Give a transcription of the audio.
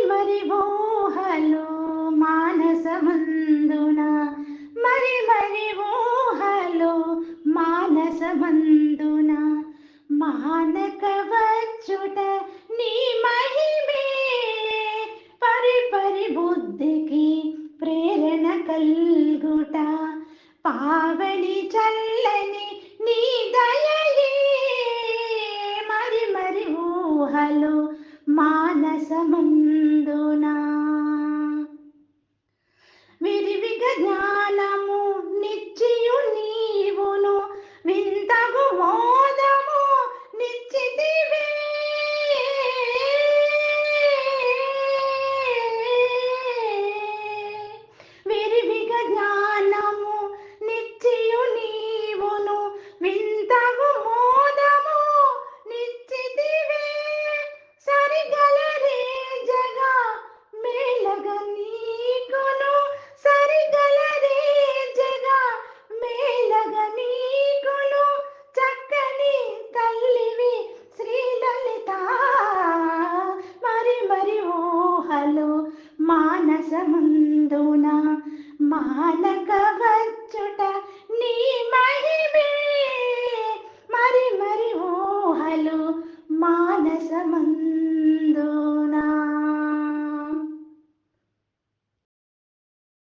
మరి ఊహలో మానసమందున మరి ఊహలో మానసమందున మానక వచ్చుట నీ మహిమే పరి బుద్ధికి ప్రేరణ కల్గుట పావని చల్లని నీ దయయే మరి ఊహలో మానసమందునా విరివిగ జ్ఞానము నిచ్చియు నీవును వింతగు మోదము నిచ్చితివే విరివిగ జ్ఞానము నిచ్చియు నీవును వింతగు మోదము నిచ్చితివే సరిగలరే జగా మేలగ నీకును సరిగలరే జగా మేలగ నీకును చక్కని తల్లివి శ్రీలలిత మరి ఊహలు మానసమందున మానక వచ్చుట నీ మహిమే మరి ఊహలు మానసమందున